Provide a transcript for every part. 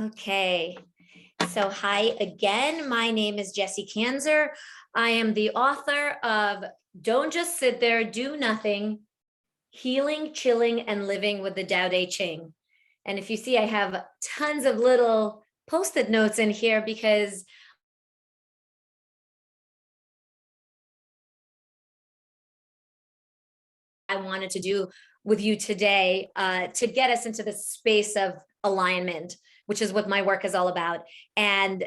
Okay, so hi again. My name is Jessie Kanzer. I am the author of Don't Just Sit There, Do Nothing, Healing, Chilling, and Living with the Tao Te Ching. And if you see, I have tons of little Post-it notes in here because I wanted to do with you today to get us into the space of alignment, which is what my work is all about. And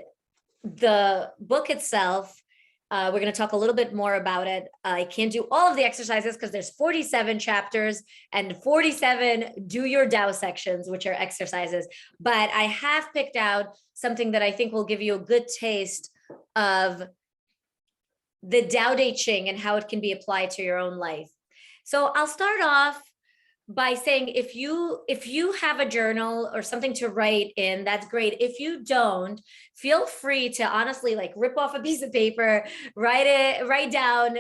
the book itself, we're going to talk a little bit more about it. I can't do all of the exercises because there's 47 chapters and 47 do your Tao sections, which are exercises. But I have picked out something that I think will give you a good taste of the Tao Te Ching and how it can be applied to your own life. So I'll start off by saying if you have a journal or something to write in, that's great. If you don't, feel free to honestly like rip off a piece of paper, write down,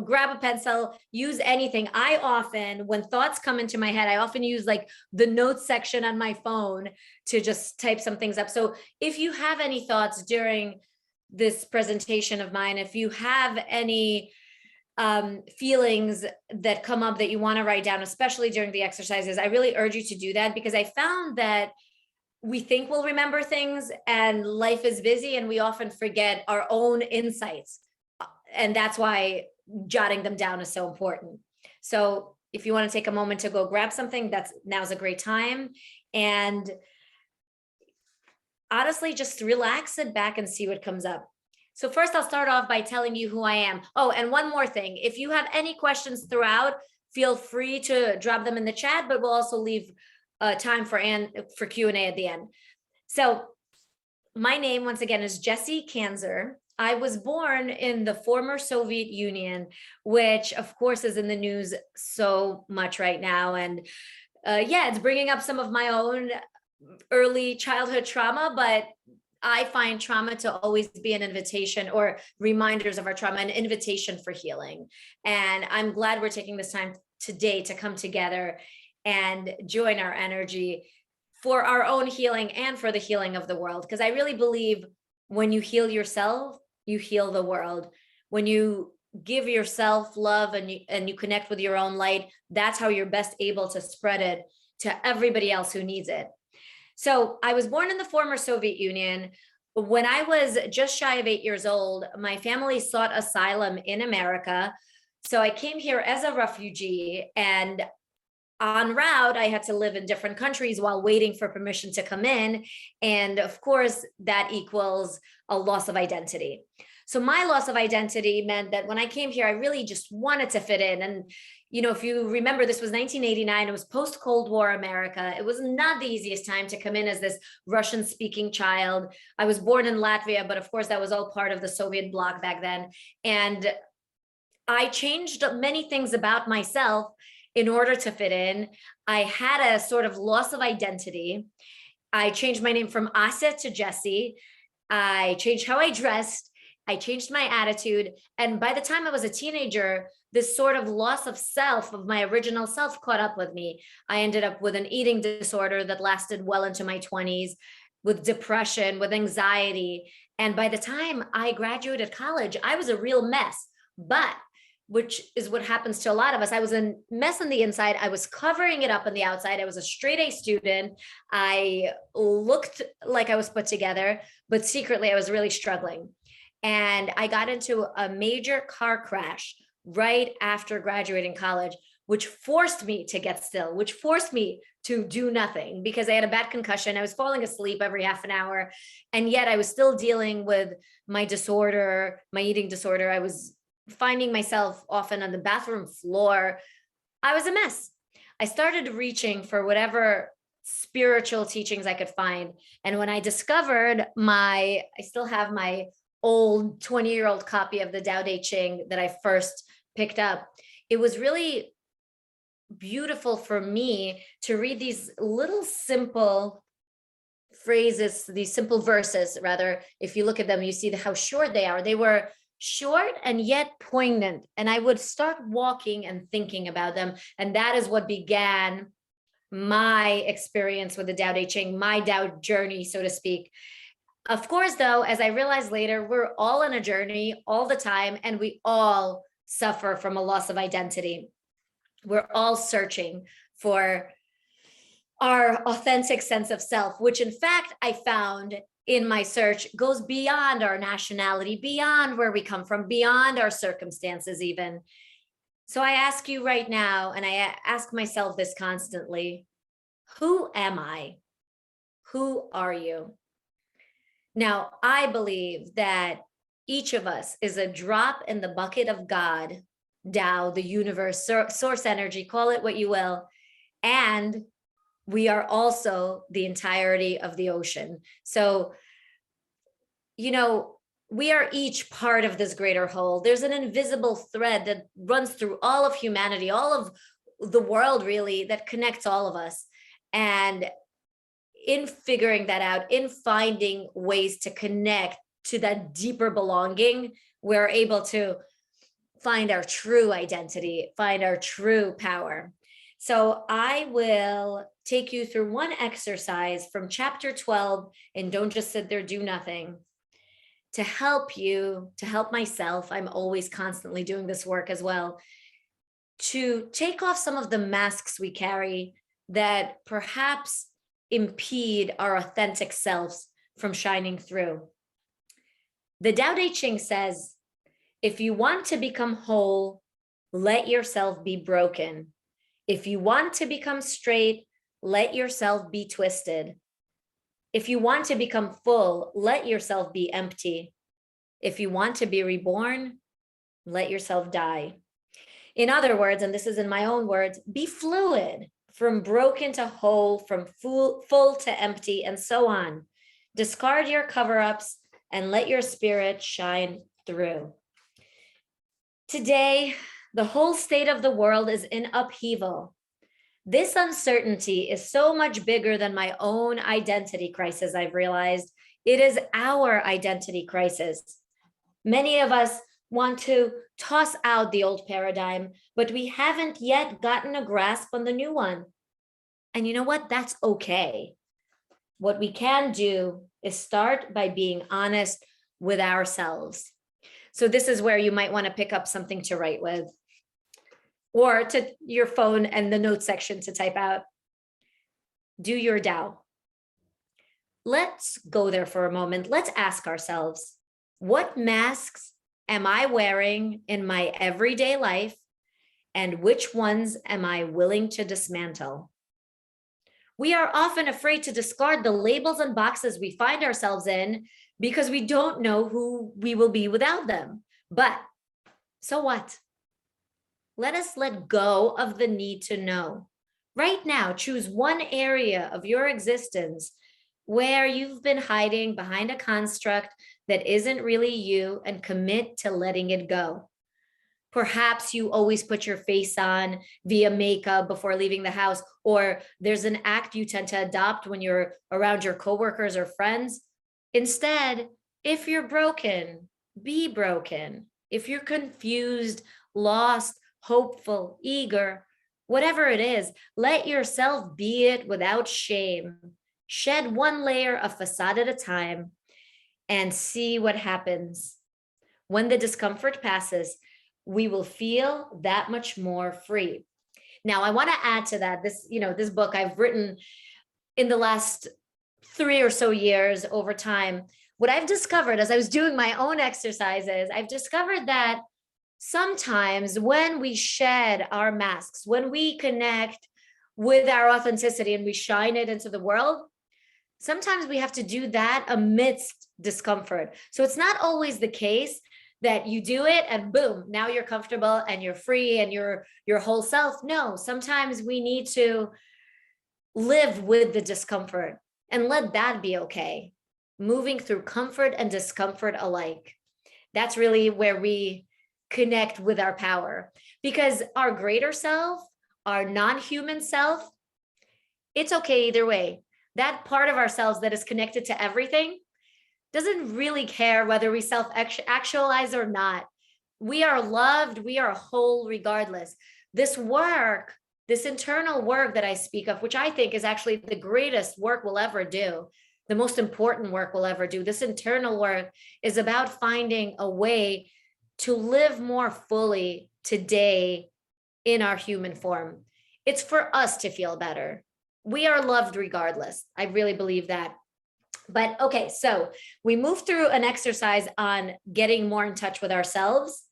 grab a pencil, use anything. I often, when thoughts come into my head, I often use like the notes section on my phone to just type some things up. So if you have any thoughts during this presentation of mine, if you have any feelings that come up that you want to write down, especially during the exercises, I really urge you to do that, because I found that we think we'll remember things and life is busy and we often forget our own insights. And that's why jotting them down is so important. So if you want to take a moment to go grab something, now's a great time. And honestly, just relax, sit back and see what comes up. So first, I'll start off by telling you who I am. Oh, and one more thing. If you have any questions throughout, feel free to drop them in the chat, but we'll also leave time for Q&A at the end. So my name, once again, is Jessie Kanzer. I was born in the former Soviet Union, which of course is in the news so much right now. And it's bringing up some of my own early childhood trauma, but I find trauma to always be an invitation, or reminders of our trauma, an invitation for healing. And I'm glad we're taking this time today to come together and join our energy for our own healing and for the healing of the world. Because I really believe when you heal yourself, you heal the world. When you give yourself love and you connect with your own light, that's how you're best able to spread it to everybody else who needs it. So I was born in the former Soviet Union. When I was just shy of 8 years old, my family sought asylum in America. So I came here as a refugee, and en route, I had to live in different countries while waiting for permission to come in. And of course, that equals a loss of identity. So my loss of identity meant that when I came here, I really just wanted to fit in. And if you remember, this was 1989. It was post-Cold War America. It was not the easiest time to come in as this Russian-speaking child. I was born in Latvia, but of course, that was all part of the Soviet bloc back then. And I changed many things about myself in order to fit in. I had a sort of loss of identity. I changed my name from Asya to Jessie. I changed how I dressed. I changed my attitude. And by the time I was a teenager, this sort of loss of self, of my original self, caught up with me. I ended up with an eating disorder that lasted well into my 20s, with depression, with anxiety. And by the time I graduated college, I was a real mess. But which is what happens to a lot of us. I was a mess on the inside. I was covering it up on the outside. I was a straight A student. I looked like I was put together, but secretly I was really struggling. And I got into a major car crash right after graduating college, which forced me to get still, which forced me to do nothing, because I had a bad concussion. I was falling asleep every half an hour. And yet I was still dealing with my disorder, my eating disorder. I was finding myself often on the bathroom floor. I was a mess. I started reaching for whatever spiritual teachings I could find. And when I discovered I still have my old 20-year-old copy of the Tao Te Ching that I first picked up, it was really beautiful for me to read these little simple phrases, these simple verses, rather. If you look at them, you see how short they are. They were short and yet poignant. And I would start walking and thinking about them. And that is what began my experience with the Tao Te Ching, my Tao journey, so to speak. Of course, though, as I realized later, we're all on a journey all the time, and we all suffer from a loss of identity. We're all searching for our authentic sense of self, which in fact I found in my search goes beyond our nationality, beyond where we come from, beyond our circumstances even. So I ask you right now, and I ask myself this constantly, who am I? Who are you? Now, I believe that each of us is a drop in the bucket of God, Tao, the universe, source energy, call it what you will. And we are also the entirety of the ocean. So, we are each part of this greater whole. There's an invisible thread that runs through all of humanity, all of the world, really, that connects all of us. And in figuring that out, in finding ways to connect to that deeper belonging, we're able to find our true identity, find our true power. So I will take you through one exercise from chapter 12, and don't just sit there, do nothing, to help you, to help myself. I'm always constantly doing this work as well, to take off some of the masks we carry that perhaps impede our authentic selves from shining through. The Tao Te Ching says, if you want to become whole, let yourself be broken. If you want to become straight, let yourself be twisted. If you want to become full, let yourself be empty. If you want to be reborn, let yourself die. In other words, and this is in my own words, be fluid, from broken to whole, from full to empty, and so on. Discard your cover-ups and let your spirit shine through. Today, the whole state of the world is in upheaval. This uncertainty is so much bigger than my own identity crisis, I've realized. It is our identity crisis. Many of us want to toss out the old paradigm, but we haven't yet gotten a grasp on the new one. And you know what? That's okay. What we can do is start by being honest with ourselves. So this is where you might want to pick up something to write with, or to your phone and the notes section to type out. Do your Tao. Let's go there for a moment. Let's ask ourselves, what masks am I wearing in my everyday life, and which ones am I willing to dismantle? We are often afraid to discard the labels and boxes we find ourselves in because we don't know who we will be without them. But so what? Let us let go of the need to know. Right now, choose one area of your existence where you've been hiding behind a construct that isn't really you, and commit to letting it go. Perhaps you always put your face on via makeup before leaving the house, or there's an act you tend to adopt when you're around your coworkers or friends. Instead, if you're broken, be broken. If you're confused, lost, hopeful, eager, whatever it is, let yourself be it without shame. Shed one layer of facade at a time and see what happens. When the discomfort passes, we will feel that much more free. Now, I want to add to that, this book I've written in the last 3 or so years over time. What I've discovered as I was doing my own exercises, I've discovered that sometimes when we shed our masks, when we connect with our authenticity and we shine it into the world, sometimes we have to do that amidst discomfort. So it's not always the case that you do it and boom, now you're comfortable and you're free and you're your whole self. No, sometimes we need to live with the discomfort and let that be okay. Moving through comfort and discomfort alike. That's really where we connect with our power, because our greater self, our non-human self, it's okay either way. That part of ourselves that is connected to everything doesn't really care whether we self-actualize or not. We are loved, we are whole regardless. This work this internal work that I speak of, which I think is actually the greatest work we'll ever do, the most important work we'll ever do, this internal work is about finding a way to live more fully today in our human form. It's for us to feel better. We are loved regardless. I really believe that. But okay, so we moved through an exercise on getting more in touch with ourselves.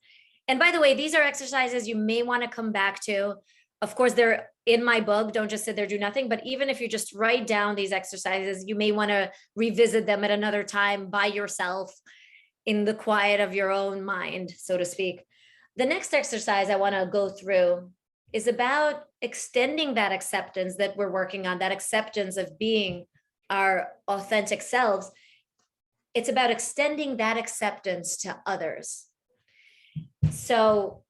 And by the way, these are exercises you may want to come back to. Of course, they're in my book. Don't just sit there, do nothing. But even if you just write down these exercises, you may want to revisit them at another time by yourself in the quiet of your own mind, so to speak. The next exercise I want to go through is about extending that acceptance that we're working on, that acceptance of being our authentic selves. It's about extending that acceptance to others. So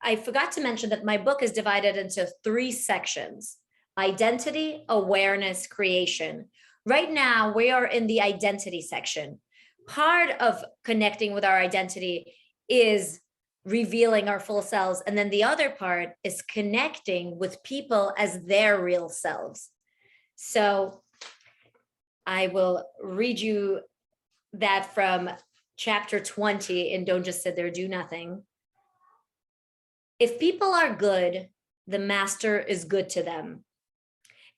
I forgot to mention that my book is divided into 3 sections: identity, awareness, creation. Right now, we are in the identity section. Part of connecting with our identity is revealing our full selves. And then the other part is connecting with people as their real selves. So I will read you that from chapter 20 in Don't Just Sit There, Do Nothing. If people are good, the master is good to them.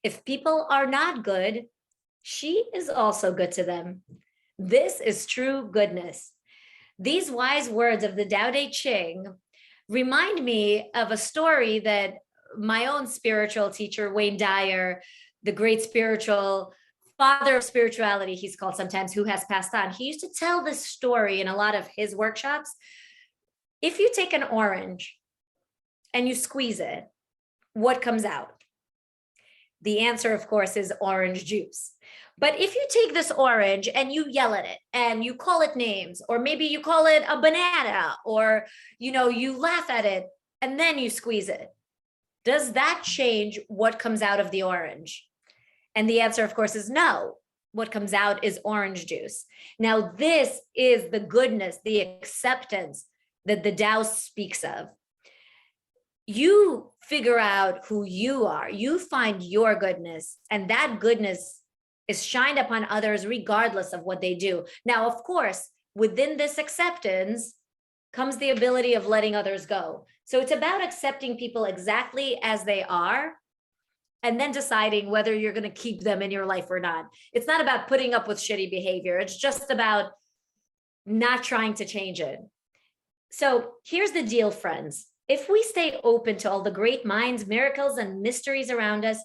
If people are not good, she is also good to them. This is true goodness. These wise words of the Tao Te Ching remind me of a story that my own spiritual teacher, Wayne Dyer, the great spiritual father of spirituality, he's called sometimes, who has passed on. He used to tell this story in a lot of his workshops. If you take an orange and you squeeze it, what comes out? The answer, of course, is orange juice. But if you take this orange and you yell at it and you call it names, or maybe you call it a banana, or, you laugh at it and then you squeeze it, does that change what comes out of the orange? And the answer, of course, is no. What comes out is orange juice. Now, this is the goodness, the acceptance that the Tao speaks of. You figure out who you are. You find your goodness, and that goodness is shined upon others regardless of what they do. Now, of course, within this acceptance comes the ability of letting others go. So it's about accepting people exactly as they are, and then deciding whether you're going to keep them in your life or not. It's not about putting up with shitty behavior. It's just about not trying to change it. So here's the deal, friends. If we stay open to all the great minds, miracles, and mysteries around us,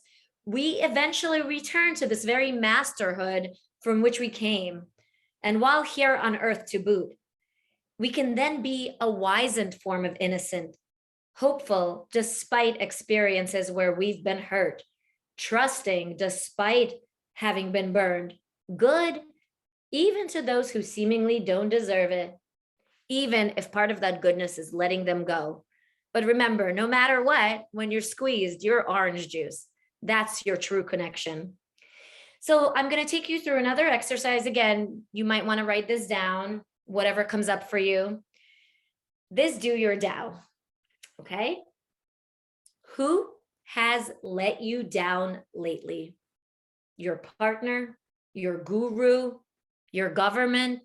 we eventually return to this very masterhood from which we came. And while here on earth to boot, we can then be a wizened form of innocent, hopeful despite experiences where we've been hurt, trusting despite having been burned, good even to those who seemingly don't deserve it, even if part of that goodness is letting them go. But remember, no matter what, when you're squeezed, you're orange juice. That's your true connection. So I'm going to take you through another exercise. Again, you might want to write this down, whatever comes up for you. This do your Tao. Okay? Who has let you down lately? Your partner, your guru, your government?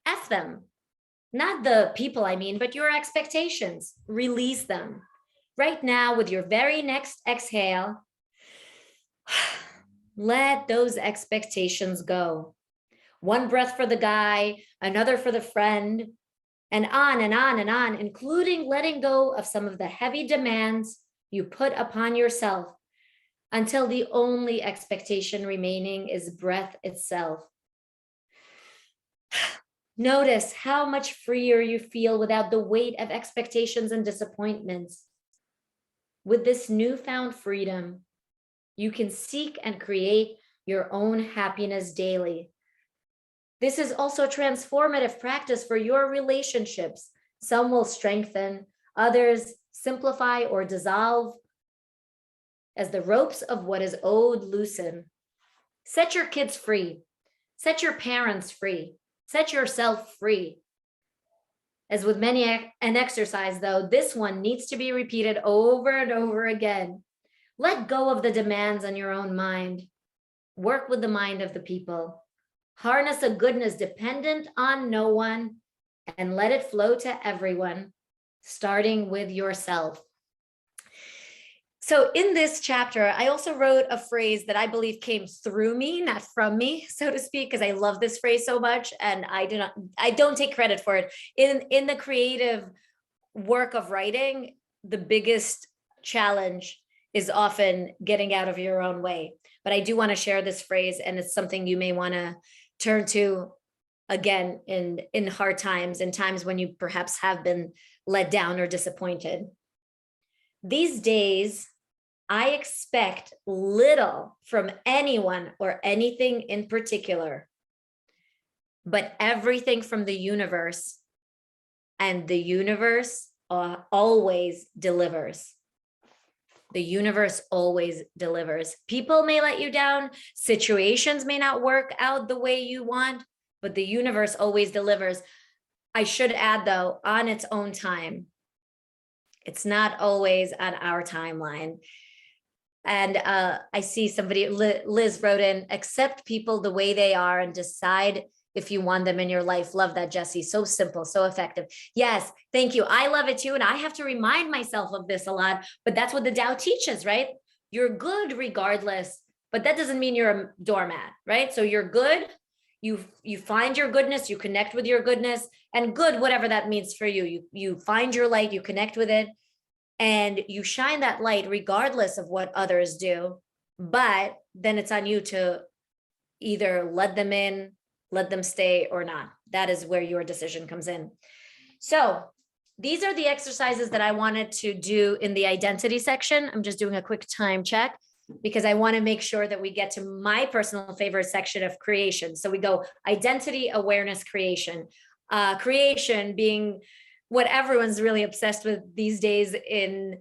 F them. Not the people, but your expectations. Release them. Right now, with your very next exhale, let those expectations go. One breath for the guy, another for the friend, and on and on and on, including letting go of some of the heavy demands you put upon yourself until the only expectation remaining is breath itself. Notice how much freer you feel without the weight of expectations and disappointments. With this newfound freedom, you can seek and create your own happiness daily. This is also transformative practice for your relationships. Some will strengthen, others simplify or dissolve as the ropes of what is owed loosen. Set your kids free. Set your parents free. Set yourself free. As with many an exercise, though, this one needs to be repeated over and over again. Let go of the demands on your own mind. Work with the mind of the people. Harness a goodness dependent on no one and let it flow to everyone, starting with yourself. So in this chapter, I also wrote a phrase that I believe came through me, not from me, so to speak, because I love this phrase so much, and I don't take credit for it. In the creative work of writing, the biggest challenge is often getting out of your own way. But I do want to share this phrase, and it's something you may want to turn to again in hard times, in times when you perhaps have been let down or disappointed. These days, I expect little from anyone or anything in particular, but everything from the universe, and the universe always delivers. The universe always delivers. People may let you down, situations may not work out the way you want, but the universe always delivers. I should add, though, on its own time. It's not always on our timeline. And I see somebody, Liz wrote in, accept people the way they are and decide if you want them in your life. Love that, Jessie. So simple, so effective. Yes, thank you. I love it too. And I have to remind myself of this a lot, but that's what the Tao teaches, right? You're good regardless, but that doesn't mean you're a doormat, right? So you're good. You find your goodness, you connect with your goodness, and good, whatever that means for you. You find your light, you connect with it, and you shine that light regardless of what others do. But then it's on you to either let them in, let them stay, or not. That is where your decision comes in. So these are the exercises that I wanted to do in the identity section. I'm just doing a quick time check because I want to make sure that we get to my personal favorite section of creation. So we go identity, awareness, creation. Creation being what everyone's really obsessed with these days in,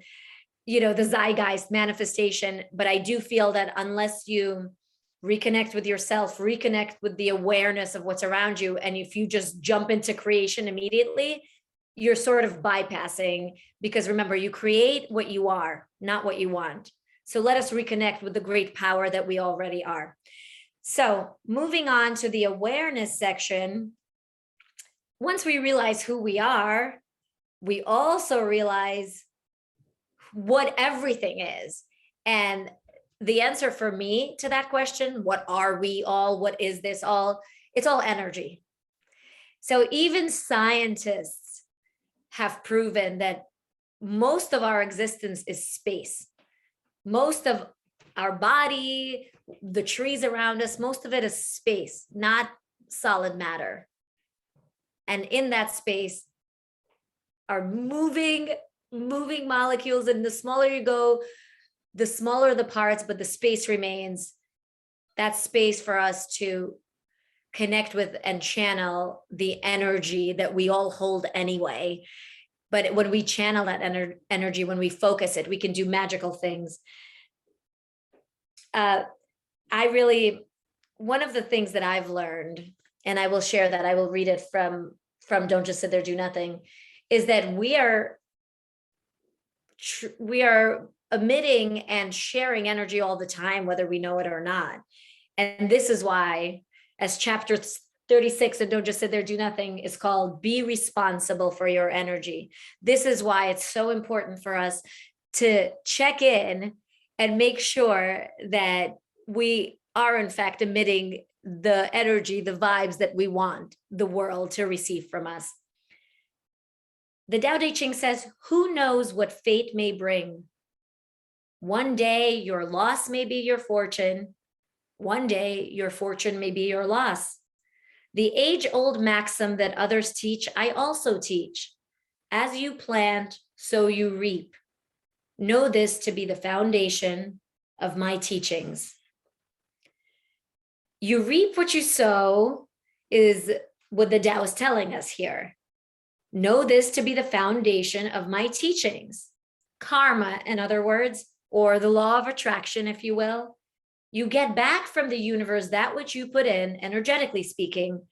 the zeitgeist, manifestation. But I do feel that unless you reconnect with yourself, reconnect with the awareness of what's around you, and if you just jump into creation immediately, you're sort of bypassing, because remember, you create what you are, not what you want. So let us reconnect with the great power that we already are. So moving on to the awareness section, once we realize who we are, we also realize what everything is. And the answer for me to that question, what are we all? What is this all? It's all energy. So even scientists have proven that most of our existence is space. Most of our body, the trees around us, most of it is space, not solid matter. And in that space are moving molecules, and the smaller you go, the smaller the parts, but the space remains. That space for us to connect with and channel the energy that we all hold anyway. But when we channel that energy, when we focus it, we can do magical things. One of the things that I've learned, and I will share that, I will read it from Don't Just Sit There, Do Nothing, is that we are emitting and sharing energy all the time, whether we know it or not. And this is why, as chapter 36 and Don't Just Sit There, Do Nothing is called, be responsible for your energy. This is why it's so important for us to check in and make sure that we are in fact emitting the energy, the vibes that we want the world to receive from us. The Tao Te Ching says, who knows what fate may bring? One day your loss may be your fortune. One day your fortune may be your loss. The age-old maxim that others teach, I also teach. As you plant, so you reap. Know this to be the foundation of my teachings. You reap what you sow is what the Tao is telling us here. Know this to be the foundation of my teachings. Karma, in other words, or the law of attraction, if you will. You get back from the universe that which you put in, energetically speaking,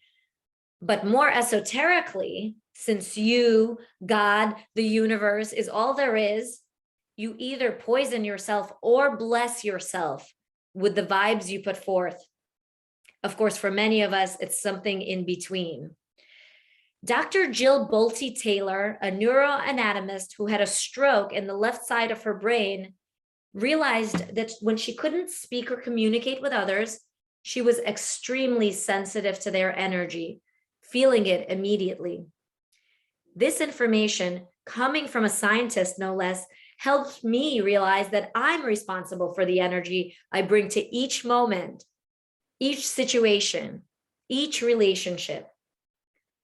but more esoterically Since you, God, the universe is all there is, you either poison yourself or bless yourself with the vibes you put forth. Of course, for many of us, it's something in between. Dr. Jill Bolte Taylor, a neuroanatomist who had a stroke in the left side of her brain, realized that when she couldn't speak or communicate with others, she was extremely sensitive to their energy, feeling it immediately. This information, coming from a scientist no less, helped me realize that I'm responsible for the energy I bring to each moment, each situation, each relationship.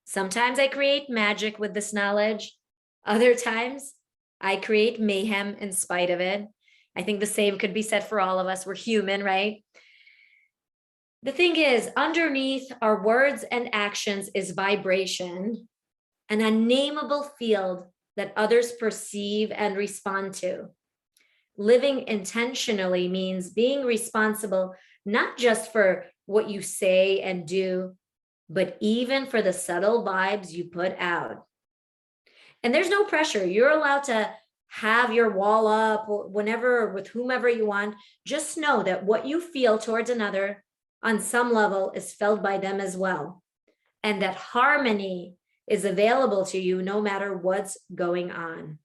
Sometimes I create magic with this knowledge. Other times I create mayhem in spite of it. I think the same could be said for all of us. We're human, right? The thing is, underneath our words and actions is vibration, an unnameable field that others perceive and respond to. Living intentionally means being responsible, not just for what you say and do, but even for the subtle vibes you put out. And there's no pressure. You're allowed to have your wall up whenever, with whomever you want. Just know that what you feel towards another on some level is felt by them as well. And that harmony is available to you no matter what's going on.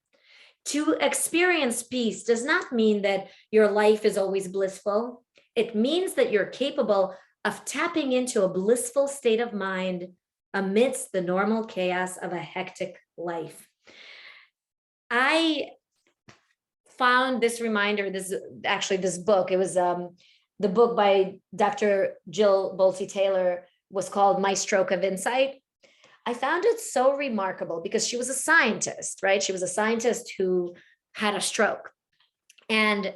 To experience peace does not mean that your life is always blissful. It means that you're capable of tapping into a blissful state of mind amidst the normal chaos of a hectic life. I found this reminder, this book, it was the book by Dr. Jill Bolte Taylor was called My Stroke of Insight. I found it so remarkable because she was a scientist, right? She was a scientist who had a stroke. And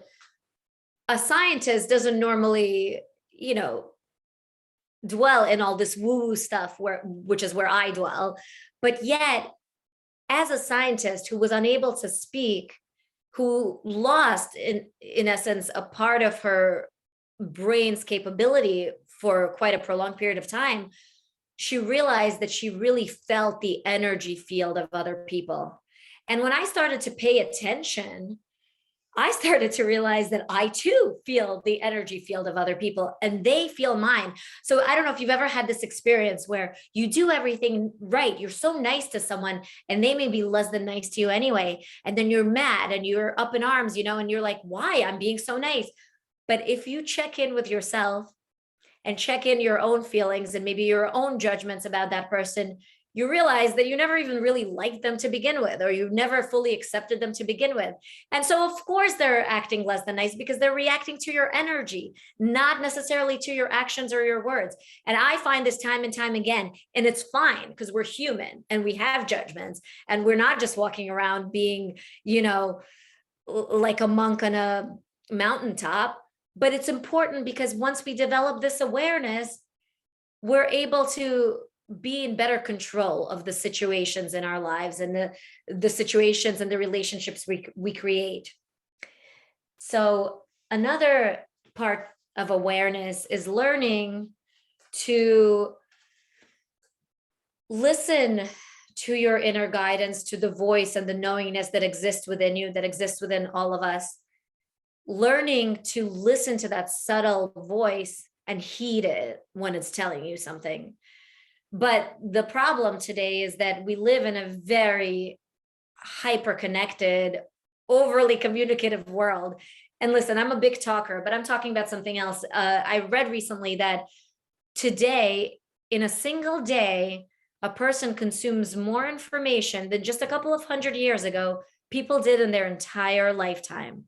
a scientist doesn't normally, dwell in all this woo-woo stuff, which is where I dwell. But yet, as a scientist who was unable to speak, who lost, in essence, a part of her brain's capability for quite a prolonged period of time, she realized that she really felt the energy field of other people. And when I started to pay attention, I started to realize that I too feel the energy field of other people and they feel mine. So I don't know if you've ever had this experience where you do everything right. You're so nice to someone and they may be less than nice to you anyway. And then you're mad and you're up in arms, and you're like, why? I'm being so nice. But if you check in with yourself and check in your own feelings and maybe your own judgments about that person, you realize that you never even really liked them to begin with, or you never fully accepted them to begin with. And so of course they're acting less than nice because they're reacting to your energy, not necessarily to your actions or your words. And I find this time and time again, and it's fine because we're human and we have judgments and we're not just walking around being, like a monk on a mountaintop. But it's important because once we develop this awareness, we're able to be in better control of the situations in our lives and the situations and the relationships we create. So another part of awareness is learning to listen to your inner guidance, to the voice and the knowingness that exists within you, that exists within all of us. Learning to listen to that subtle voice and heed it when it's telling you something. But the problem today is that we live in a very hyper-connected, overly communicative world. And listen, I'm a big talker, but I'm talking about something else. I read recently that today, in a single day, a person consumes more information than just a couple of 100 years ago people did in their entire lifetime.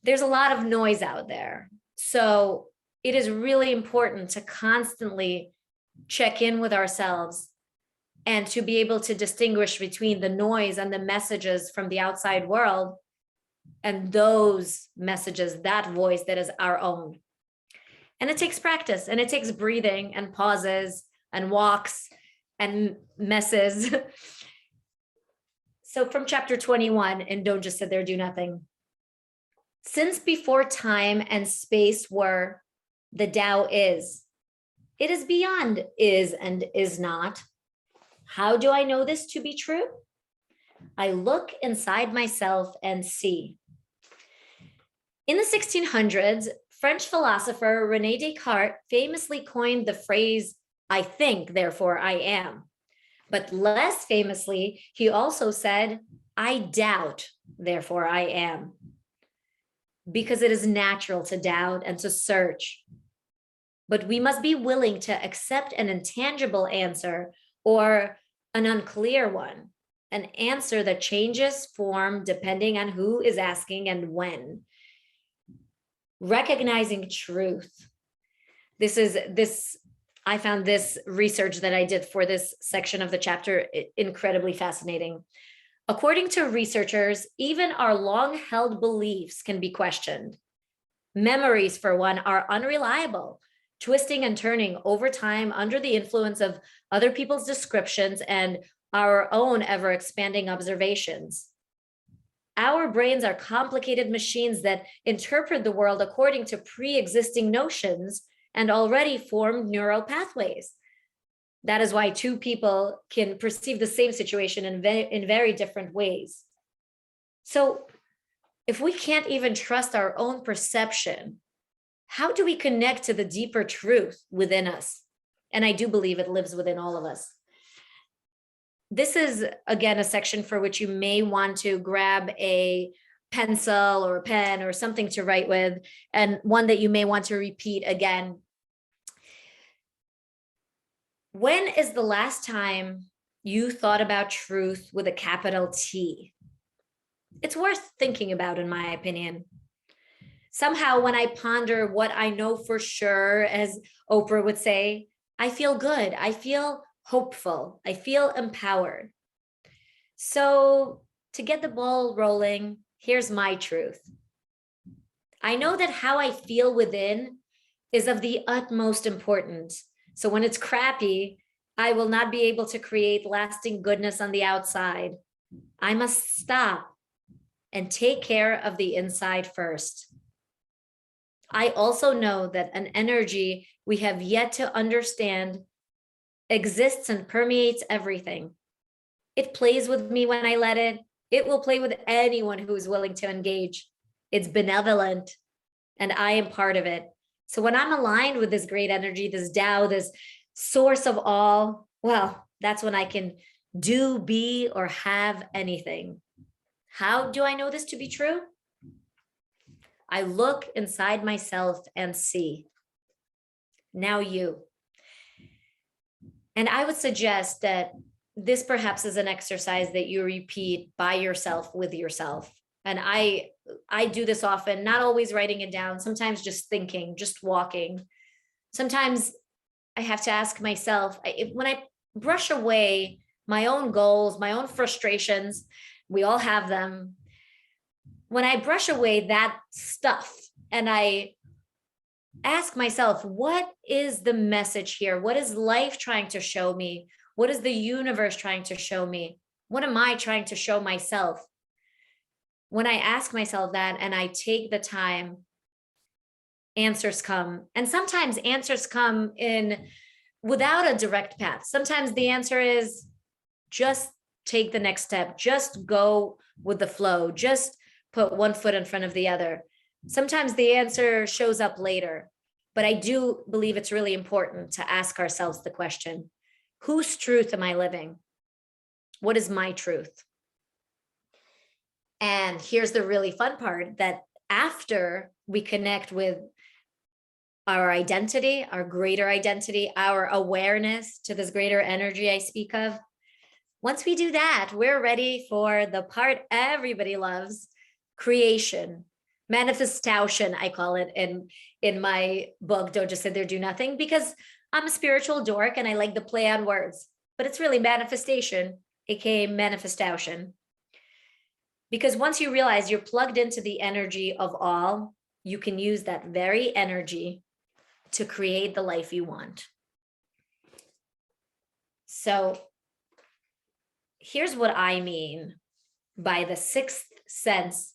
There's a lot of noise out there. So it is really important to constantly check in with ourselves and to be able to distinguish between the noise and the messages from the outside world and those messages, that voice that is our own. And it takes practice and it takes breathing and pauses and walks and messes. So from chapter 21, and don't just sit there, do nothing. Since before time and space were, the Tao is. It is beyond is and is not. How do I know this to be true? I look inside myself and see. In the 1600s, French philosopher René Descartes famously coined the phrase, "I think, therefore I am." But less famously, he also said, "I doubt, therefore I am." Because it is natural to doubt and to search. But we must be willing to accept an intangible answer or an unclear one, an answer that changes form depending on who is asking and when. Recognizing truth. I found this research that I did for this section of the chapter incredibly fascinating. According to researchers, even our long-held beliefs can be questioned. Memories, for one, are unreliable, twisting and turning over time under the influence of other people's descriptions and our own ever-expanding observations. Our brains are complicated machines that interpret the world according to pre-existing notions and already formed neural pathways. That is why two people can perceive the same situation in very different ways. So if we can't even trust our own perception, how do we connect to the deeper truth within us? And I do believe it lives within all of us. This is, again, a section for which you may want to grab a pencil or a pen or something to write with, and one that you may want to repeat again. When is the last time you thought about truth with a capital T? It's worth thinking about, in my opinion. Somehow, when I ponder what I know for sure, as Oprah would say, I feel good. I feel hopeful. I feel empowered. So to get the ball rolling, here's my truth. I know that how I feel within is of the utmost importance. So when it's crappy, I will not be able to create lasting goodness on the outside. I must stop and take care of the inside first. I also know that an energy we have yet to understand exists and permeates everything. It plays with me when I let it. It will play with anyone who is willing to engage. It's benevolent, and I am part of it. So when I'm aligned with this great energy, this Tao, this source of all, well, that's when I can do, be, or have anything. How do I know this to be true? I look inside myself and see. Now you. And I would suggest that this perhaps is an exercise that you repeat by yourself with yourself. And I do this often, not always writing it down, sometimes just thinking, just walking. Sometimes I have to ask myself, when I brush away my own goals, my own frustrations, we all have them. When I brush away that stuff and I ask myself, what is the message here? What is life trying to show me? What is the universe trying to show me? What am I trying to show myself? When I ask myself that and I take the time, answers come. And sometimes answers come in without a direct path. Sometimes the answer is just take the next step, just go with the flow, just put one foot in front of the other. Sometimes the answer shows up later, but I do believe it's really important to ask ourselves the question, whose truth am I living? What is my truth? And here's the really fun part, that after we connect with our identity, our greater identity, our awareness to this greater energy I speak of, once we do that, we're ready for the part everybody loves, creation, manifestation, I call it in my book, Don't Just Sit There, Do Nothing, because I'm a spiritual dork and I like the play on words, but it's really manifestation, aka manifestation. Because once you realize you're plugged into the energy of all, you can use that very energy to create the life you want. So here's what I mean by the sixth sense,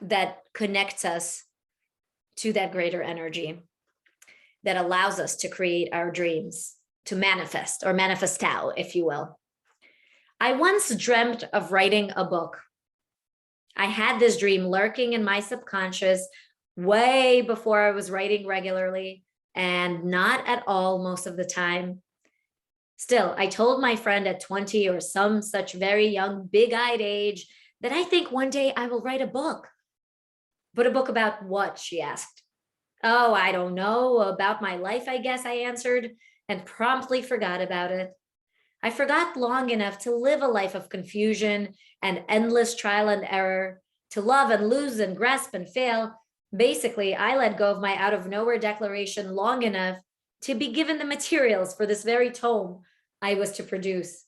that connects us to that greater energy, that allows us to create our dreams. to manifest or manifest Tao, if you will. I once dreamt of writing a book. I had this dream lurking in my subconscious way before I was writing regularly, and not at all most of the time. Still, I told my friend at 20 or some such very young, big-eyed age that I think one day I will write a book. But a book about what, she asked. Oh, I don't know, about my life, I guess, I answered, and promptly forgot about it. I forgot long enough to live a life of confusion and endless trial and error, to love and lose and grasp and fail. Basically, I let go of my out of nowhere declaration long enough to be given the materials for this very tome I was to produce.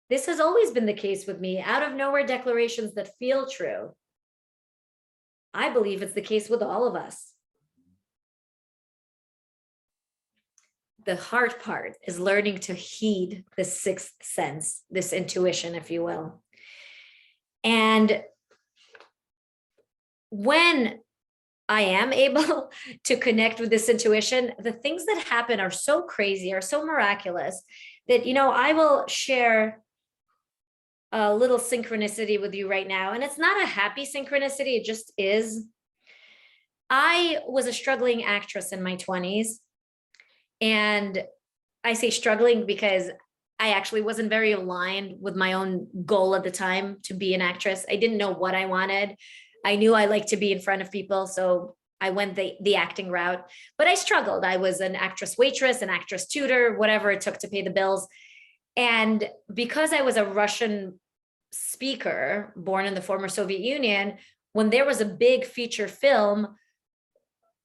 This has always been the case with me, out of nowhere declarations that feel true. I believe it's the case with all of us. The hard part is learning to heed the sixth sense, this intuition, if you will. And when I am able to connect with this intuition, the things that happen are so crazy, are so miraculous that, I will share a little synchronicity with you right now. And it's not a happy synchronicity, it just is. I was a struggling actress in my 20s. And I say struggling because I actually wasn't very aligned with my own goal at the time to be an actress. I didn't know what I wanted. I knew I liked to be in front of people, so I went the acting route, but I struggled. I was an actress waitress, an actress tutor, whatever it took to pay the bills. And because I was a Russian speaker born in the former Soviet Union, when there was a big feature film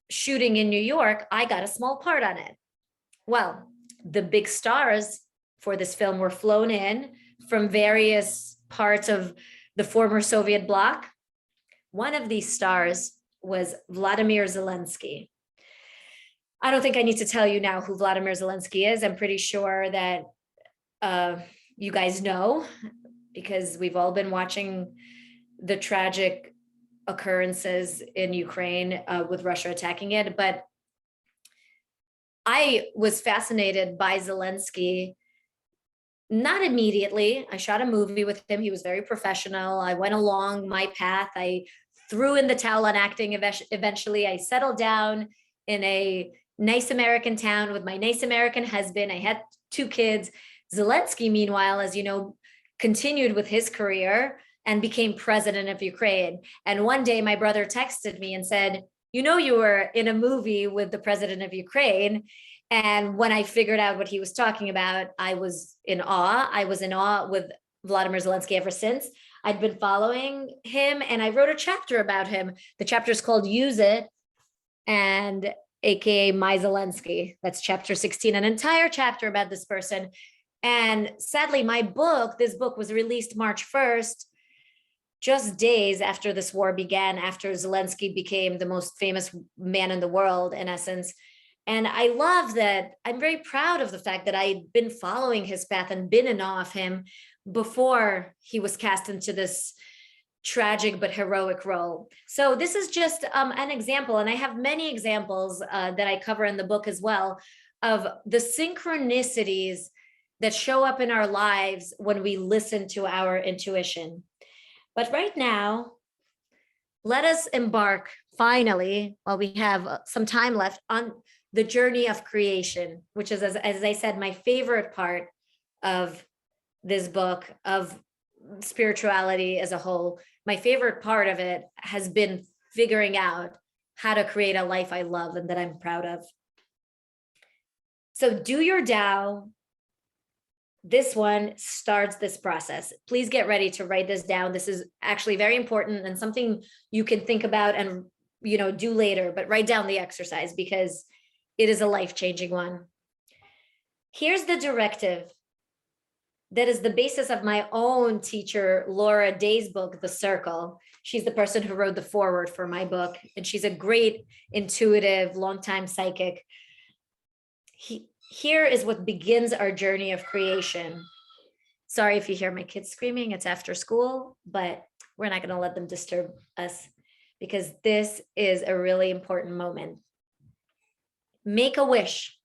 shooting in New York, I got a small part on it. Well, the big stars for this film were flown in from various parts of the former Soviet bloc. One of these stars was Vladimir Zelinski. I don't think I need to tell you now who Vladimir Zelinski is. I'm pretty sure that you guys know, because we've all been watching the tragic occurrences in Ukraine with Russia attacking it. But I was fascinated by Zelensky. Not immediately. I shot a movie with him. He was very professional. I went along my path. I threw in the towel on acting. Eventually, I settled down in a nice American town with my nice American husband. I had 2 kids. Zelensky, meanwhile, as you know, continued with his career and became president of Ukraine. And one day my brother texted me and said, you were in a movie with the president of Ukraine. And when I figured out what he was talking about, I was in awe. I was in awe with Vladimir Zelenski ever since. I'd been following him, and I wrote a chapter about him. The chapter is called Use It, and AKA My Zelensky. That's chapter 16, an entire chapter about this person. And sadly, this book was released March 1st, just days after this war began, after Zelensky became the most famous man in the world, in essence. And I love that. I'm very proud of the fact that I'd been following his path and been in awe of him before he was cast into this tragic but heroic role. So this is just an example, and I have many examples that I cover in the book as well, of the synchronicities that show up in our lives when we listen to our intuition. But right now, let us embark finally, while we have some time left, on the journey of creation, which is, as I said, my favorite part of this book, of spirituality as a whole. My favorite part of it has been figuring out how to create a life I love and that I'm proud of. So do your Tao. This one starts this process. Please get ready to write this down. This is actually very important and something you can think about and do later, but write down the exercise because it is a life-changing one. Here's the directive that is the basis of my own teacher, Laura Day's book, The Circle. She's the person who wrote the foreword for my book, and she's a great, intuitive, longtime psychic. Here is what begins our journey of creation. Sorry if you hear my kids screaming, it's after school, but we're not going to let them disturb us because this is a really important moment. Make a wish.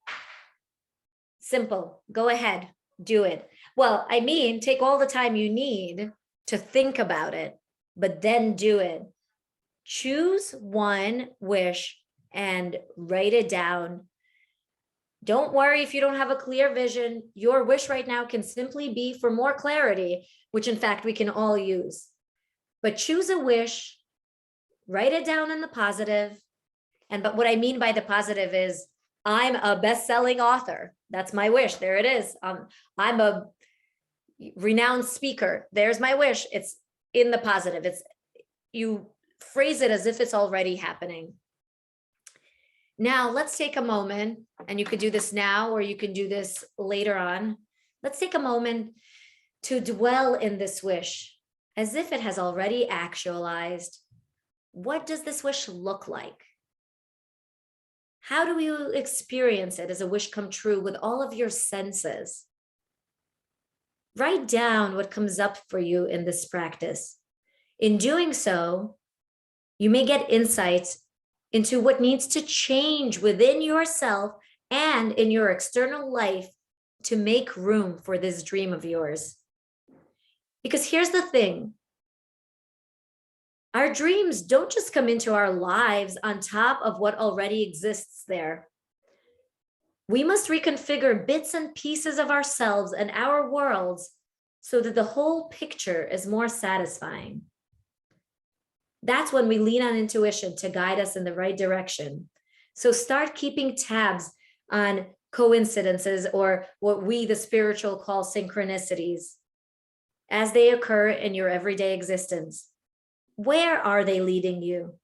Simple. Go ahead, do it. Well, I mean, take all the time you need to think about it, but then do it. Choose one wish and write it down. Don't worry if you don't have a clear vision. Your wish right now can simply be for more clarity, which in fact we can all use. But choose a wish, write it down in the positive. But what I mean by the positive is I'm a best-selling author. That's my wish. There it is. I'm a renowned speaker. There's my wish. It's in the positive. You phrase it as if it's already happening. Now let's take a moment, and you could do this now or you can do this later on. Let's take a moment to dwell in this wish as if it has already actualized. What does this wish look like? How do you experience it as a wish come true with all of your senses? Write down what comes up for you in this practice. In doing so, you may get insights into what needs to change within yourself and in your external life to make room for this dream of yours. Because here's the thing. Our dreams don't just come into our lives on top of what already exists there. We must reconfigure bits and pieces of ourselves and our worlds so that the whole picture is more satisfying. That's when we lean on intuition to guide us in the right direction. So start keeping tabs on coincidences, or what we, the spiritual, call synchronicities, as they occur in your everyday existence. Where are they leading you?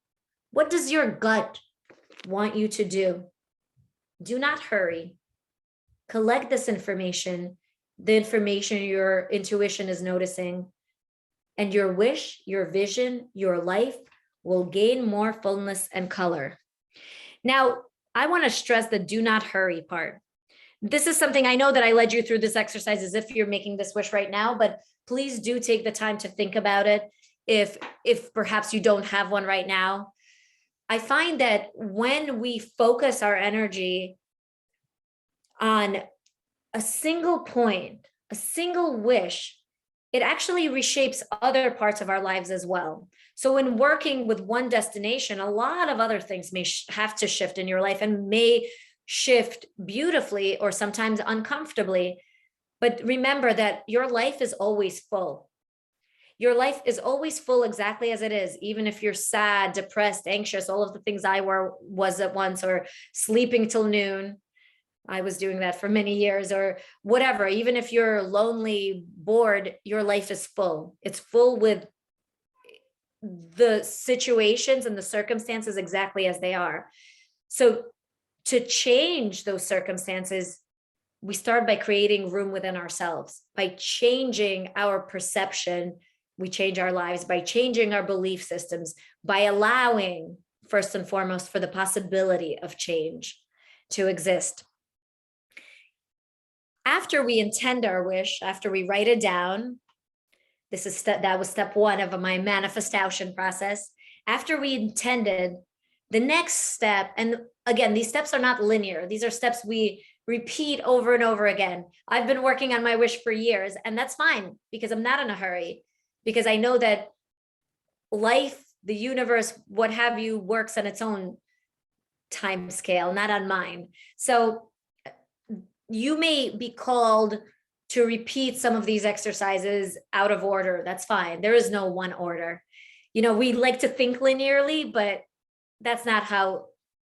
What does your gut want you to do? Do not hurry. Collect this information, the information your intuition is noticing, and your wish, your vision, your life will gain more fullness and color. Now, I want to stress the do not hurry part. This is something I know that I led you through this exercise as if you're making this wish right now, but please do take the time to think about it if perhaps you don't have one right now. I find that when we focus our energy on a single point, a single wish, it actually reshapes other parts of our lives as well. So when working with one destination, a lot of other things may have to shift in your life, and may shift beautifully or sometimes uncomfortably. But remember that your life is always full. Your life is always full exactly as it is, even if you're sad, depressed, anxious, all of the things I was at once, or sleeping till noon. I was doing that for many years, or whatever. Even if you're lonely, bored, your life is full. It's full with the situations and the circumstances exactly as they are. So to change those circumstances, we start by creating room within ourselves. By changing our perception, we change our lives. By changing our belief systems, by allowing, first and foremost, for the possibility of change to exist. After we intend our wish, after we write it down, that was step one of my manifestation process. After we intended, the next step, and again, these steps are not linear. These are steps we repeat over and over again. I've been working on my wish for years, and that's fine because I'm not in a hurry, because I know that life, the universe, what have you, works on its own time scale, not on mine. So you may be called to repeat some of these exercises out of order. That's fine. There is no one order. We like to think linearly, but that's not how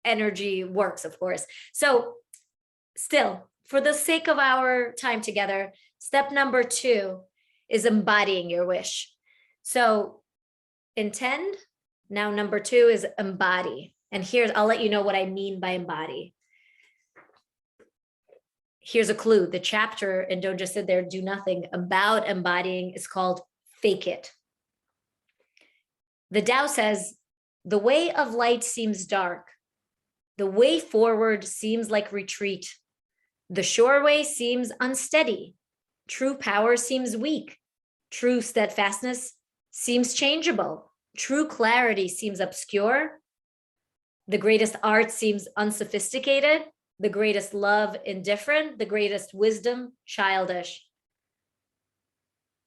energy works, of course. So still, for the sake of our time together, step number 2 is embodying your wish. So intend. Now, number 2 is embody. And I'll let you know what I mean by embody. Here's a clue. The chapter, and don't just sit there, do nothing, about embodying is called Fake It. The Tao says, the way of light seems dark. The way forward seems like retreat. The sure way seems unsteady. True power seems weak. True steadfastness seems changeable. True clarity seems obscure. The greatest art seems unsophisticated. the greatest love, indifferent, the greatest wisdom, childish.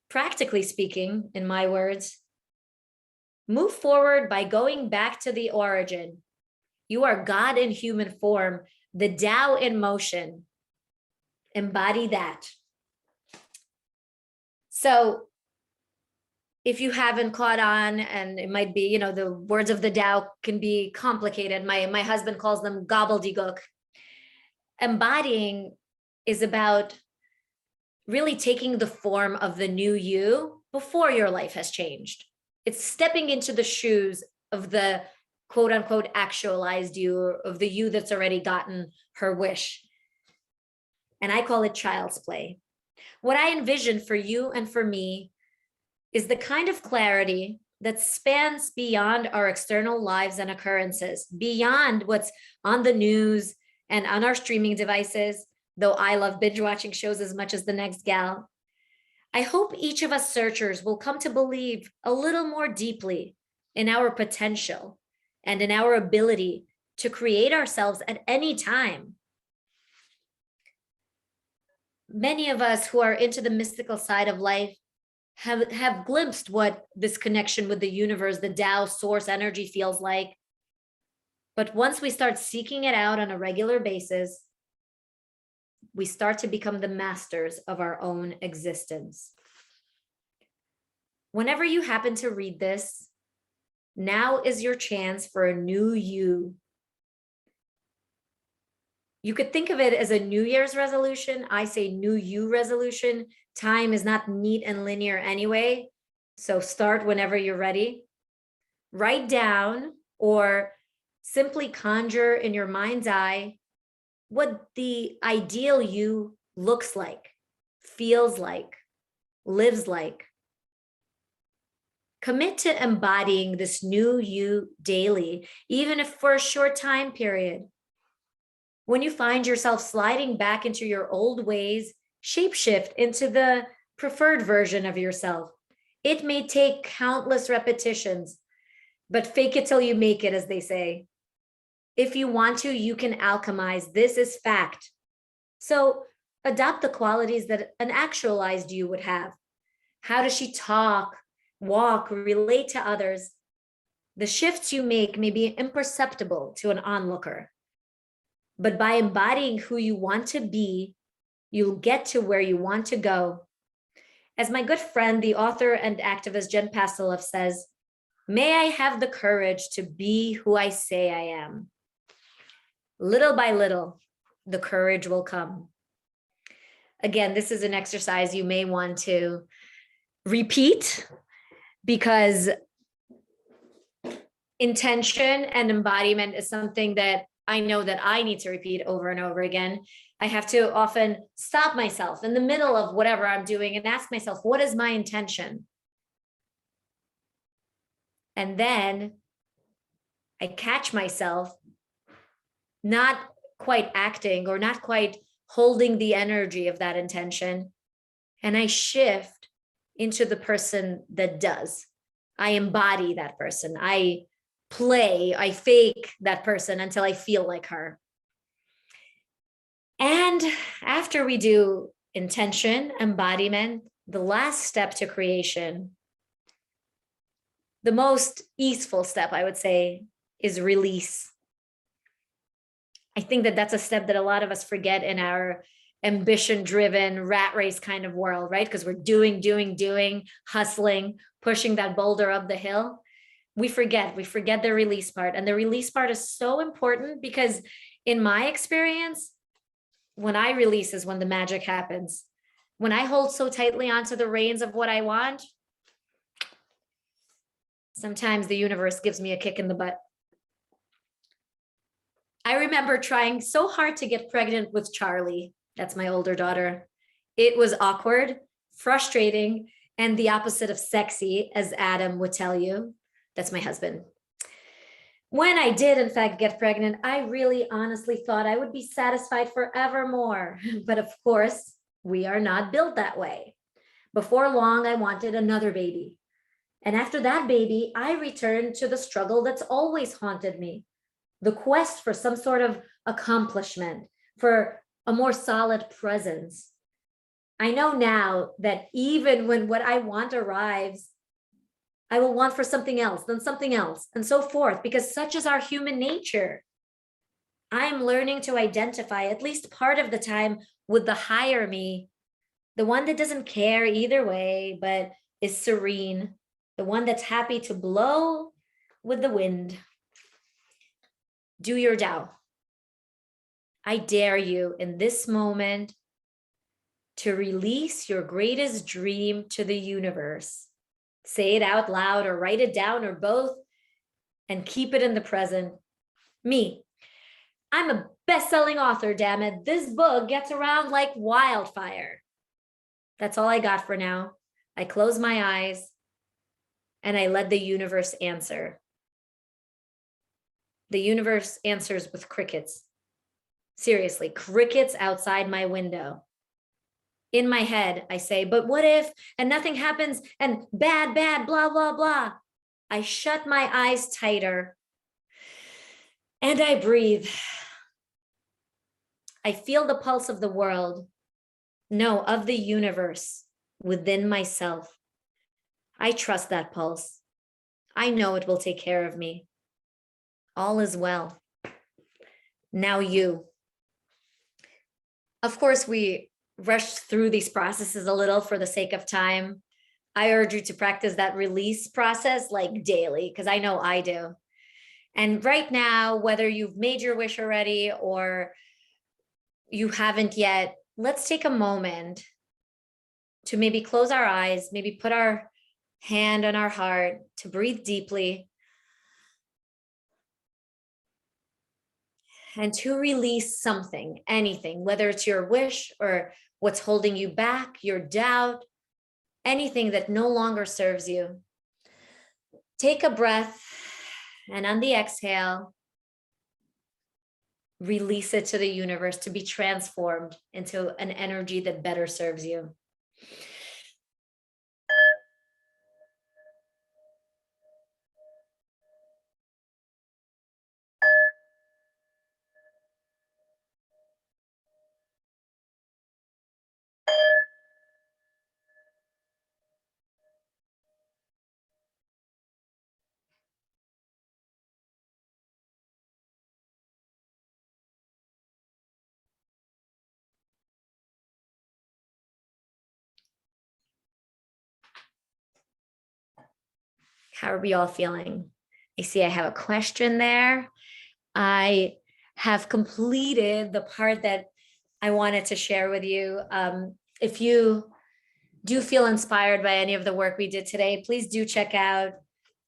Practically speaking, in my words, move forward by going back to the origin. You are God in human form, the Tao in motion. Embody that. So if you haven't caught on, and it might be, the words of the Tao can be complicated. My husband calls them gobbledygook. Embodying is about really taking the form of the new you before your life has changed. It's stepping into the shoes of the quote unquote actualized you, or of the you that's already gotten her wish. And I call it child's play. What I envision for you and for me is the kind of clarity that spans beyond our external lives and occurrences, beyond what's on the news and on our streaming devices, though I love binge watching shows as much as the next gal. I hope each of us searchers will come to believe a little more deeply in our potential and in our ability to create ourselves at any time. Many of us who are into the mystical side of life have glimpsed what this connection with the universe, the Tao source energy feels like. But once we start seeking it out on a regular basis, we start to become the masters of our own existence. Whenever you happen to read this, now is your chance for a new you. You could think of it as a New Year's resolution. I say new you resolution. Time is not neat and linear anyway. So start whenever you're ready. Write down or simply conjure in your mind's eye what the ideal you looks like, feels like, lives like. Commit to embodying this new you daily, even if for a short time period. When you find yourself sliding back into your old ways, shapeshift into the preferred version of yourself. It may take countless repetitions, but fake it till you make it, as they say. If you want to, you can alchemize. This is fact. So adopt the qualities that an actualized you would have. How does she talk, walk, relate to others? The shifts you make may be imperceptible to an onlooker. But by embodying who you want to be, you'll get to where you want to go. As my good friend, the author and activist Jen Pastiloff says, may I have the courage to be who I say I am. Little by little, the courage will come. Again, this is an exercise you may want to repeat, because intention and embodiment is something that I know that I need to repeat over and over again. I have to often stop myself in the middle of whatever I'm doing and ask myself, what is my intention? And then I catch myself not quite acting or not quite holding the energy of that intention. And I shift into the person that does. I embody that person. I fake that person until I feel like her. And after we do intention, embodiment, the last step to creation, the most easeful step, I would say, is release. I think that that's a step that a lot of us forget in our ambition-driven rat race kind of world, right? Because we're doing, hustling, pushing that boulder up the hill. We forget the release part. And the release part is so important because in my experience, when I release is when the magic happens. When I hold so tightly onto the reins of what I want, sometimes the universe gives me a kick in the butt. I remember trying so hard to get pregnant with Charlie. That's my older daughter. It was awkward, frustrating, and the opposite of sexy, as Adam would tell you. That's my husband. When I did, in fact, get pregnant, I really honestly thought I would be satisfied forevermore. But of course, we are not built that way. Before long, I wanted another baby. And after that baby, I returned to the struggle that's always haunted me. The quest for some sort of accomplishment, for a more solid presence. I know now that even when what I want arrives, I will want for something else, then something else, and so forth, because such is our human nature. I am learning to identify, at least part of the time, with the higher me, the one that doesn't care either way, but is serene, the one that's happy to blow with the wind. Do your Tao. I dare you in this moment to release your greatest dream to the universe. Say it out loud or write it down or both, and keep it in the present. Me, I'm a best-selling author, damn it. This book gets around like wildfire. That's all I got for now. I close my eyes and I let the universe answer. The universe answers with crickets. Seriously, crickets outside my window. In my head, I say, but what if, and nothing happens, and bad, blah, blah, blah. I shut my eyes tighter and I breathe. I feel the pulse of the world, no, of the universe within myself. I trust that pulse. I know it will take care of me. All is well. Now you. Of course, we rush through these processes a little for the sake of time. I urge you to practice that release process like daily, because I know I do. And right now, whether you've made your wish already or you haven't yet, let's take a moment to maybe close our eyes, maybe put our hand on our heart, to breathe deeply, and to release something, anything, whether it's your wish or what's holding you back, your doubt, anything that no longer serves you. Take a breath, and on the exhale, release it to the universe to be transformed into an energy that better serves you. How are we all feeling? I see I have a question there. I have completed the part that I wanted to share with you. If you do feel inspired by any of the work we did today, please do check out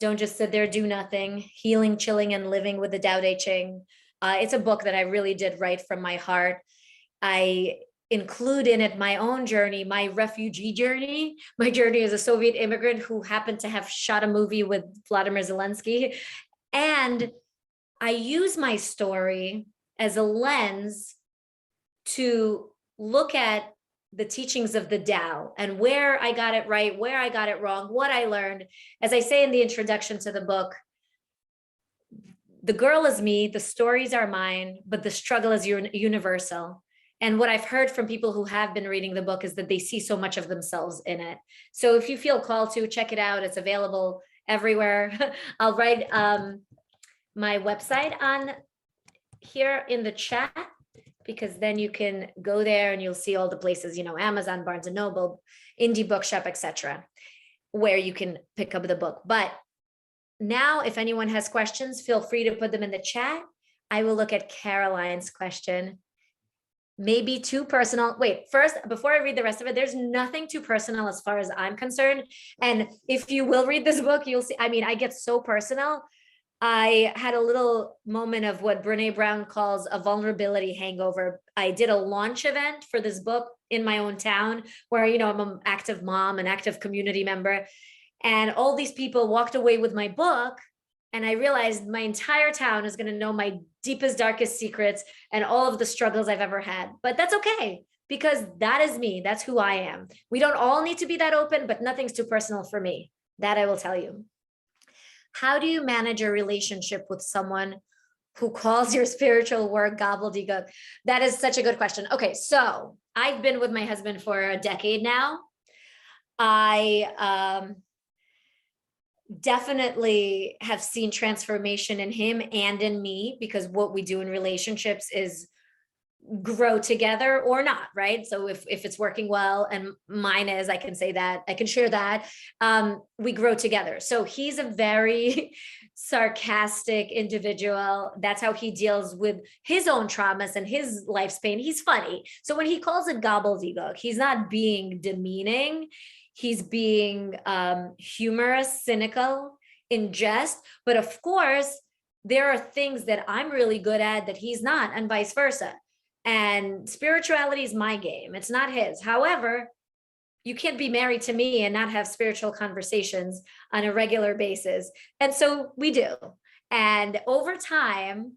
Don't Just Sit There, Do Nothing, Healing, Chilling, and Living with the Tao Te Ching. It's a book that I really did write from my heart. I include in it my own journey, my refugee journey, my journey as a Soviet immigrant who happened to have shot a movie with Vladimir Zelinski. And I use my story as a lens to look at the teachings of the Tao and where I got it right, where I got it wrong, what I learned. As I say in the introduction to the book, the girl is me, the stories are mine, but the struggle is universal. And what I've heard from people who have been reading the book is that they see so much of themselves in it. So if you feel called to, check it out. It's available everywhere. I'll write my website on here in the chat, because then you can go there and you'll see all the places, Amazon, Barnes and Noble, indie bookshop, etc., where you can pick up the book. But now, if anyone has questions, feel free to put them in the chat. I will look at Caroline's question. Maybe too personal. Wait, first, before I read the rest of it, there's nothing too personal as far as I'm concerned. And if you will read this book, you'll see, I get so personal. I had a little moment of what Brene Brown calls a vulnerability hangover. I did a launch event for this book in my own town where, I'm an active mom, an active community member. And all these people walked away with my book. And I realized my entire town is going to know my deepest, darkest secrets and all of the struggles I've ever had. But that's okay, because that is me. That's who I am. We don't all need to be that open, but nothing's too personal for me. That I will tell you. How do you manage a relationship with someone who calls your spiritual work gobbledygook? That is such a good question. Okay, so I've been with my husband for a decade now. I definitely have seen transformation in him and in me, because what we do in relationships is grow together or not, right? So if it's working well, and mine is, I can say that, I can share that, we grow together. So he's a very sarcastic individual. That's how he deals with his own traumas and his life's pain. He's funny. So when he calls it gobbledygook, he's not being demeaning. He's being humorous, cynical, in jest. But of course, there are things that I'm really good at that he's not, and vice versa. And spirituality is my game. It's not his. However, you can't be married to me and not have spiritual conversations on a regular basis. And so we do. And over time,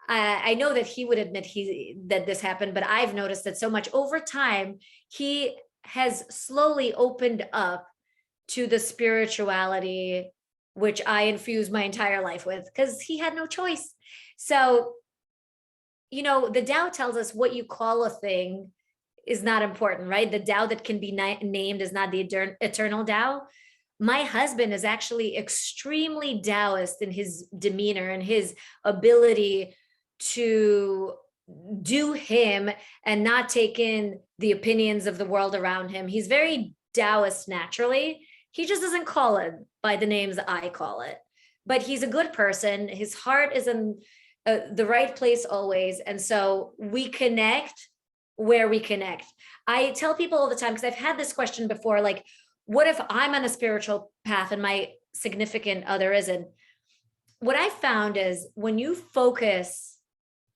I know that he would admit that this happened, but I've noticed that so much over time, he has slowly opened up to the spirituality, which I infused my entire life with, because he had no choice. So, you know, the Tao tells us what you call a thing is not important, right? The Tao that can be named is not the eternal Tao. My husband is actually extremely Taoist in his demeanor and his ability to do him and not take in the opinions of the world around him. He's very Taoist naturally. He just doesn't call it by the names that I call it, but he's a good person. His heart is in the right place always. And so we connect where we connect. I tell people all the time, because I've had this question before, like, what if I'm on a spiritual path and my significant other isn't? What I found is when you focus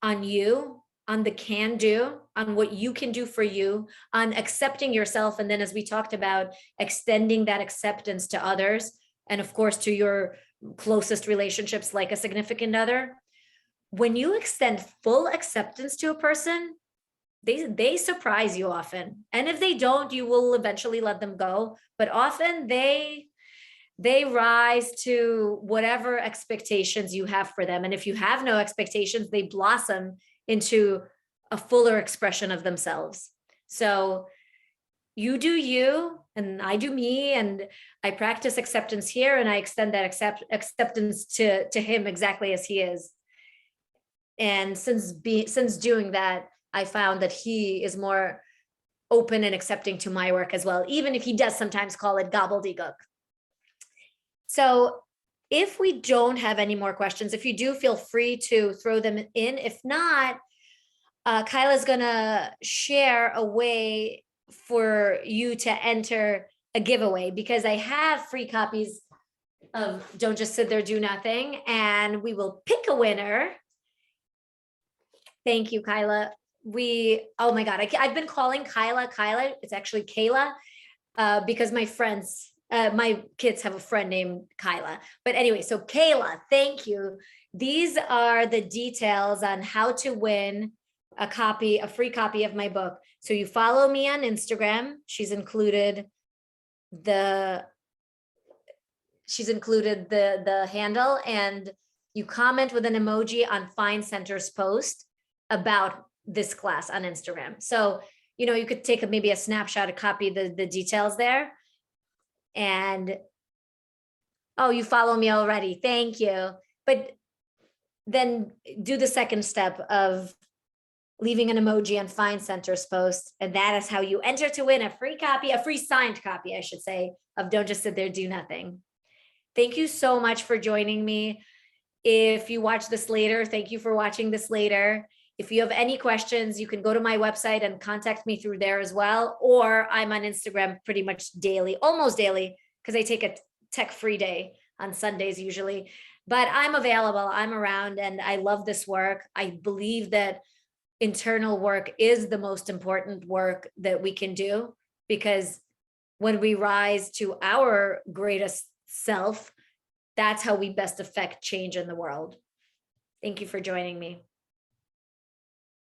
on you, on the can do, on what you can do for you, on accepting yourself, and then as we talked about, extending that acceptance to others, and of course to your closest relationships like a significant other, when you extend full acceptance to a person, they surprise you often. And if they don't, you will eventually let them go. But often they rise to whatever expectations you have for them. And if you have no expectations, they blossom into a fuller expression of themselves. So you do you, and I do me, and I practice acceptance here, and I extend that acceptance to him exactly as he is. And since doing that, I found that he is more open and accepting to my work as well, even if he does sometimes call it gobbledygook. So if we don't have any more questions, if you do, feel free to throw them in. If not, Kyla's gonna share a way for you to enter a giveaway, because I have free copies of Don't Just Sit There, Do Nothing, and we will pick a winner. Thank you, Kyla. Oh my God, I've been calling Kyla. It's actually Kayla, because my friends, my kids have a friend named Kyla. But anyway, so Kayla, thank you. These are the details on how to win a free copy of my book. So you follow me on Instagram. She's included the handle, and you comment with an emoji on Fine Center's post about this class on Instagram. So, you know, you could take maybe a snapshot, a copy the details there. And, oh, you follow me already. Thank you. But then do the second step of leaving an emoji on Fine Center's post. And that is how you enter to win a free copy, a free signed copy, I should say, of Don't Just Sit There, Do Nothing. Thank you so much for joining me. If you watch this later, thank you for watching this later. If you have any questions, you can go to my website and contact me through there as well. Or I'm on Instagram pretty much daily, almost daily, because I take a tech-free day on Sundays usually. But I'm available, I'm around, and I love this work. I believe that internal work is the most important work that we can do, because when we rise to our greatest self, that's how we best affect change in the world. Thank you for joining me.